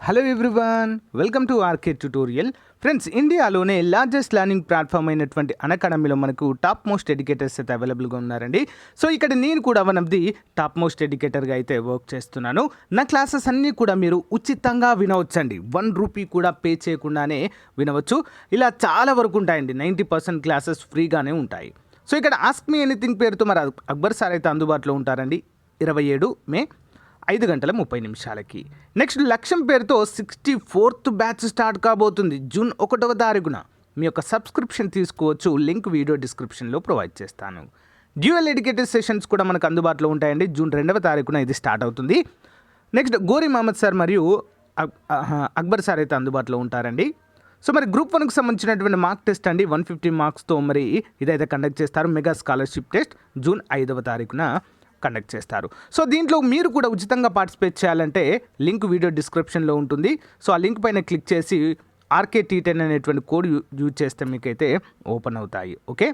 Hello everyone, welcome to RK tutorial. Friends, ఇండియాలోనే largest learning platform అయినటువంటి అన్అకాడమీలో మనకు టాప్ మోస్ట్ ఎడ్యుకేటర్స్ అయితే అవైలబుల్గా ఉన్నారండి. సో ఇక్కడ నేను కూడా one of the top most ఎడ్యుకేటర్గా అయితే వర్క్ చేస్తున్నాను. నా క్లాసెస్ అన్నీ కూడా మీరు ఉచితంగా వినవచ్చండి. 1 రూపీ కూడా పే చేయకుండానే వినవచ్చు. ఇలా చాలా వరకు ఉంటాయండి. 90% క్లాసెస్ ఫ్రీగానే ఉంటాయి. సో ఇక్కడ ఆస్క్ మీ ఎనీథింగ్ పేరుతో మరి అక్బర్ సార్ అయితే అందుబాటులో ఉంటారండి 27 మే 5:30 నెక్స్ట్ లక్ష్యం పేరుతో 64th బ్యాచ్ స్టార్ట్ కాబోతుంది జూన్ 1వ తారీఖున. మీ యొక్క సబ్స్క్రిప్షన్ తీసుకోవచ్చు. లింక్ వీడియో డిస్క్రిప్షన్లో ప్రొవైడ్ చేస్తాను. డ్యూయల్ ఎడ్యుకేటెడ్ సెషన్స్ కూడా మనకు అందుబాటులో ఉంటాయండి. జూన్ 2వ తారీఖున ఇది స్టార్ట్ అవుతుంది. నెక్స్ట్ గోరి మహమ్మద్ సార్ మరియు అక్బర్ సార్ అయితే అందుబాటులో ఉంటారండి. సో మరి గ్రూప్ 1కి సంబంధించినటువంటి మార్క్ టెస్ట్ అండి 150 మార్క్స్తో మరి ఇదైతే కండక్ట్ చేస్తారు. మెగా స్కాలర్షిప్ టెస్ట్ జూన్ 5వ తారీఖున కండక్ట్ చేస్తారు. సో దీంట్లో మీరు కూడా ఉచితంగా పార్టిసిపేట్ చేయాలంటే లింక్ వీడియో డిస్క్రిప్షన్లో ఉంటుంది. సో ఆ లింక్ పైన క్లిక్ చేసి RKT10 అనేటువంటి కోడ్ యూజ్ చేస్తే మీకైతే ఓపెన్ అవుతాయి. ఓకే,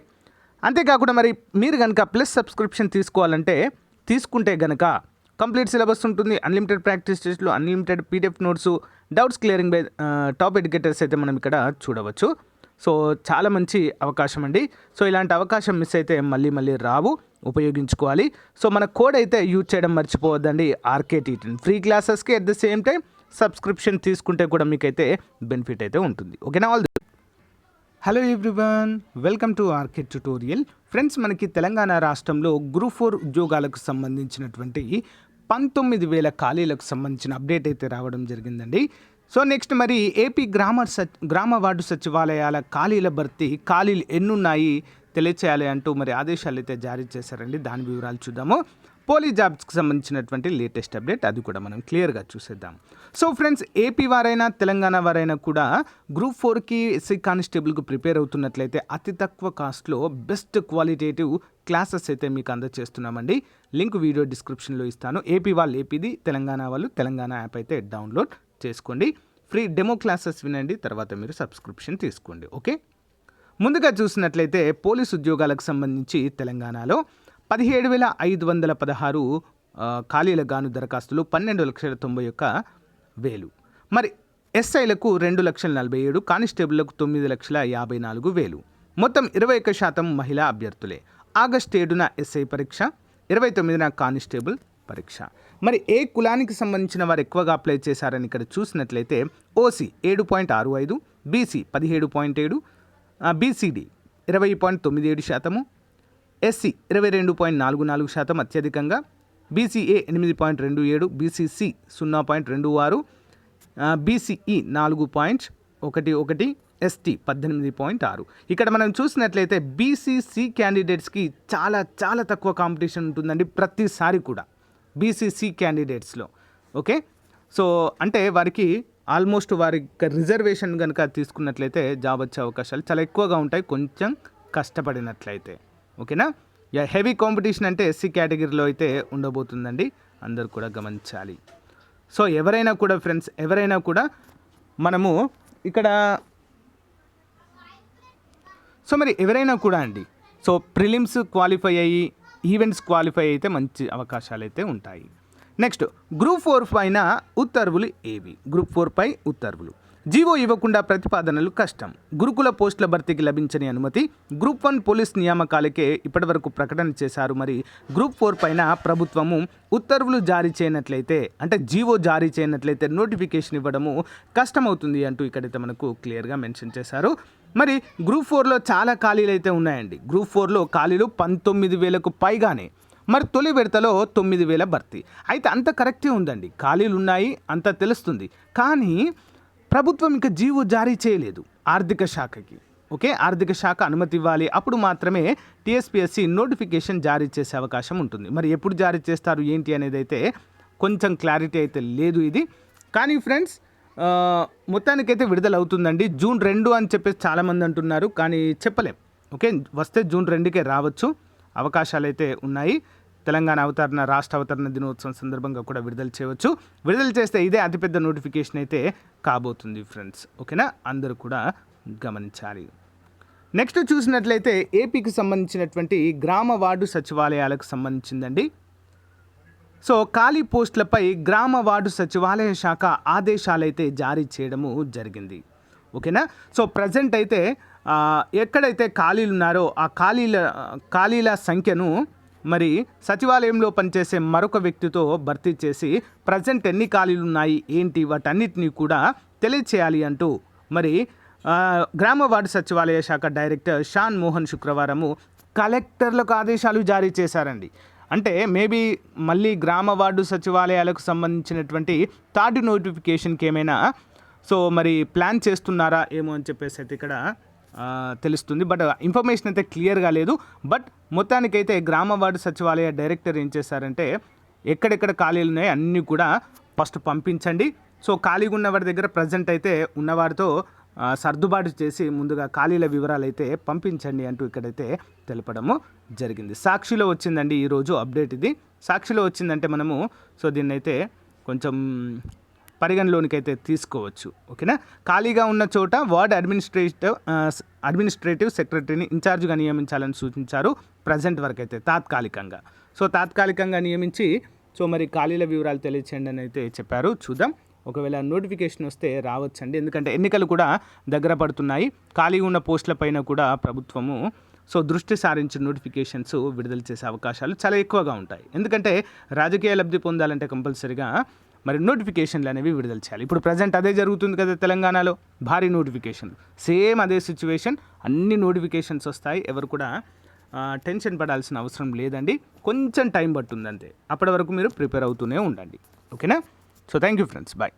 అంతేకాకుండా మరి మీరు కనుక ప్లస్ సబ్స్క్రిప్షన్ తీసుకుంటే కనుక కంప్లీట్ సిలబస్ ఉంటుంది. అన్లిమిటెడ్ ప్రాక్టీస్ టెస్ట్లు, unlimited PDF notes, doubts clearing by top educators అయితే మనం ఇక్కడ చూడవచ్చు. సో చాలా మంచి అవకాశం అండి. సో ఇలాంటి అవకాశం మిస్ అయితే మళ్ళీ రావు, ఉపయోగించుకోవాలి. సో మన కోడ్ అయితే యూజ్ చేయడం మర్చిపోవద్దండి. RKT10 ఫ్రీ క్లాసెస్కి at the same time subscription తీసుకుంటే కూడా మీకైతే బెనిఫిట్ అయితే ఉంటుంది. ఓకేనా? Hello everyone, welcome to RK tutorial. Friends, మనకి తెలంగాణ రాష్ట్రంలో గ్రూప్ 4 ఉద్యోగాలకు సంబంధించినటువంటి 19,000 ఖాళీలకు సంబంధించిన అప్డేట్ అయితే రావడం జరిగిందండి. సో నెక్స్ట్ మరి ఏపీ గ్రామ వార్డు సచివాలయాల ఖాళీల భర్తీ, ఖాళీలు ఎన్నున్నాయి తెలియచేయాలి అంటూ మరి ఆదేశాలు అయితే జారీ చేశారండి. దాని వివరాలు చూద్దాము. పోలీస్ జాబ్స్కి సంబంధించినటువంటి లేటెస్ట్ అప్డేట్ అది కూడా మనం క్లియర్గా చూసేద్దాం. సో ఫ్రెండ్స్, ఏపీ వారైనా తెలంగాణ వారైనా కూడా గ్రూప్ 4కి ఎస్ఐ కానిస్టేబుల్కి ప్రిపేర్ అవుతున్నట్లయితే అతి తక్కువ కాస్ట్లో బెస్ట్ క్వాలిటేటివ్ క్లాసెస్ అయితే మీకు అందజేస్తున్నామండి. లింక్ వీడియో డిస్క్రిప్షన్లో ఇస్తాను. ఏపీ వాళ్ళు ఏపీది, తెలంగాణ వాళ్ళు తెలంగాణ యాప్ అయితే డౌన్లోడ్ చేసుకోండి. ఫ్రీ డెమో క్లాసెస్ వినండి, తర్వాత మీరు సబ్స్క్రిప్షన్ తీసుకోండి. ఓకే, ముందుగా చూసినట్లయితే పోలీసు ఉద్యోగాలకు సంబంధించి తెలంగాణలో 17,516 ఖాళీలకు గాను దరఖాస్తులు 12,91,000. మరి ఎస్ఐలకు 2,47,000, కానిస్టేబుళ్లకు 9,54,000. మొత్తం 21% మహిళా అభ్యర్థులే. ఆగస్టు 7న ఎస్ఐ పరీక్ష, 29న కానిస్టేబుల్ పరీక్ష. మరి ఏ కులానికి సంబంధించిన వారు ఎక్కువగా అప్లై చేశారని ఇక్కడ చూసినట్లయితే ఓసీ 7.65, బీసీ 17.7, BCD 20.97%, SC 22.44% అత్యధికంగా, BCA 8.27, BCC 0.26, BCE 4.11, ST 18.6. ఇక్కడ మనం చూసినట్లయితే BCC క్యాండిడేట్స్కి చాలా తక్కువ కాంపిటీషన్ ఉంటుందండి ప్రతిసారి కూడా BCC క్యాండిడేట్స్లో. ఓకే, సో అంటే వారికి ఆల్మోస్ట్ వారి రిజర్వేషన్ కనుక తీసుకున్నట్లయితే జాబ్ వచ్చే అవకాశాలు చాలా ఎక్కువగా ఉంటాయి, కొంచెం కష్టపడినట్లయితే. ఓకేనా? హెవీ కాంపిటీషన్ అంటే SC కేటగిరీలో అయితే ఉండబోతుందండి, అందరూ కూడా గమనించాలి. సో ఎవరైనా కూడా మనము ఇక్కడ ఎవరైనా కూడా అండి, సో ప్రిలిమ్స్ క్వాలిఫై అయ్యి ఈవెంట్స్ క్వాలిఫై అయితే మంచి అవకాశాలు అయితే ఉంటాయి. నెక్స్ట్ గ్రూప్ 4 పైన ఉత్తర్వులు ఏవి? గ్రూప్ 4 పై ఉత్తర్వులు. జీవో ఇవ్వకుండా ప్రతిపాదనలు కష్టం. గురుకుల పోస్టుల భర్తీకి లభించని అనుమతి. గ్రూప్ 1 పోలీస్ నియామకాలకే ఇప్పటివరకు ప్రకటన చేశారు. మరి గ్రూప్ 4 పైన ప్రభుత్వము ఉత్తర్వులు జారీ చేయనట్లయితే, అంటే జీవో జారీ చేయనట్లయితే నోటిఫికేషన్ ఇవ్వడము కష్టమవుతుంది అంటూ ఇక్కడైతే మనకు క్లియర్గా మెన్షన్ చేశారు. మరి గ్రూప్ 4లో చాలా ఖాళీలు అయితే ఉన్నాయండి. గ్రూప్ 4లో ఖాళీలు 19,000కు పైగానే. మరి తొలి విడతలో 9,000 భర్తీ. అయితే అంత కరెక్టే ఉందండి, ఖాళీలు ఉన్నాయి అంత తెలుస్తుంది. కానీ ప్రభుత్వం ఇంకా జీవో జారీ చేయలేదు ఆర్థిక శాఖకి. ఓకే, ఆర్థిక శాఖ అనుమతి ఇవ్వాలి, అప్పుడు మాత్రమే TSPSC నోటిఫికేషన్ జారీ చేసే అవకాశం ఉంటుంది. మరి ఎప్పుడు జారీ చేస్తారు ఏంటి అనేది అయితే కొంచెం క్లారిటీ అయితే లేదు ఇది. కానీ ఫ్రెండ్స్, మొత్తానికైతే విడుదల అవుతుందండి. జూన్ 2 అని చెప్పేసి చాలామంది అంటున్నారు, కానీ చెప్పలేం. ఓకే, వస్తే జూన్ 2కే రావచ్చు, అవకాశాలు అయితే ఉన్నాయి. తెలంగాణ రాష్ట్ర అవతరణ దినోత్సవం సందర్భంగా కూడా విడుదల చేయవచ్చు. విడుదల చేస్తే ఇదే అతిపెద్ద నోటిఫికేషన్ అయితే కాబోతుంది ఫ్రెండ్స్. ఓకేనా? అందరూ కూడా గమనించాలి. నెక్స్ట్ చూసినట్లయితే ఏపీకి సంబంధించినటువంటి గ్రామ వార్డు సచివాలయాలకు సంబంధించిందండి. సో ఖాళీ పోస్టులపై గ్రామ వార్డు సచివాలయ శాఖ ఆదేశాలైతే జారీ చేయడము జరిగింది. ఓకేనా. సో ప్రజెంట్ అయితే ఎక్కడైతే ఖాళీలు ఉన్నారో ఆ ఖాళీల సంఖ్యను మరి సచివాలయంలో పనిచేసే మరొక వ్యక్తితో భర్తీ చేసి ప్రజెంట్ ఎన్ని ఖాళీలు ఉన్నాయి ఏంటి వాటన్నిటినీ కూడా తెలియచేయాలి అంటూ మరి గ్రామ వార్డు సచివాలయ శాఖ డైరెక్టర్ షాన్ మోహన్ శుక్రవారము కలెక్టర్లకు ఆదేశాలు జారీ చేశారండి. అంటే మేబీ మళ్ళీ గ్రామ వార్డు సచివాలయాలకు సంబంధించినటువంటి థర్డ్ నోటిఫికేషన్కి ఏమైనా సో మరి ప్లాన్ చేస్తున్నారా ఏమో అని చెప్పేసి అయితే ఇక్కడ తెలుస్తుంది. బట్ ఇన్ఫర్మేషన్ అయితే క్లియర్గా లేదు. బట్ మొత్తానికైతే గ్రామ వార్డు సచివాలయ డైరెక్టర్ ఏం చేశారంటే ఎక్కడెక్కడ ఖాళీలు ఉన్నాయో అన్నీ కూడా ఫస్ట్ పంపించండి. సో ఖాళీగా ఉన్నవారి దగ్గర ప్రజెంట్ అయితే ఉన్నవారితో సర్దుబాటు చేసి ముందుగా ఖాళీల వివరాలు అయితే పంపించండి అంటూ ఇక్కడైతే తెలపడము జరిగింది. సాక్షిలో వచ్చిందండి ఈరోజు అప్డేట్ ఇది. సాక్షిలో వచ్చిందంటే మనము సో దీన్నైతే కొంచెం పరిగణలోనికి అయితే తీసుకోవచ్చు. ఓకేనా. ఖాళీగా ఉన్న చోట వార్డ్ అడ్మినిస్ట్రేటివ్ సెక్రటరీని ఇన్ఛార్జ్గా నియమించాలని సూచించారు. ప్రజెంట్ వరకు అయితే తాత్కాలికంగా. సో తాత్కాలికంగా నియమించి సో మరి ఖాళీల వివరాలు తెలియచేయండి అని అయితే చెప్పారు. చూద్దాం, ఒకవేళ నోటిఫికేషన్ వస్తే రావచ్చండి. ఎందుకంటే ఎన్నికలు కూడా దగ్గర పడుతున్నాయి. ఖాళీగా ఉన్న పోస్టులపైన కూడా ప్రభుత్వము సో దృష్టి సారించి నోటిఫికేషన్స్ విడుదల చేసే అవకాశాలు చాలా ఎక్కువగా ఉంటాయి. ఎందుకంటే రాజకీయ లబ్ధి పొందాలంటే కంపల్సరీగా మరి నోటిఫికేషన్లు అనేవి విడుదల చేయాలి. ఇప్పుడు ప్రజెంట్ అదే జరుగుతుంది కదా తెలంగాణలో, భారీ నోటిఫికేషన్లు. సేమ్ అదే సిచ్యువేషన్, అన్ని నోటిఫికేషన్స్ వస్తాయి. ఎవరు కూడా టెన్షన్ పడాల్సిన అవసరం లేదండి. కొంచెం టైం పడుతుంది అంతే. అప్పటి వరకు మీరు ప్రిపేర్ అవుతూనే ఉండండి. ఓకేనా. So thank you friends, bye.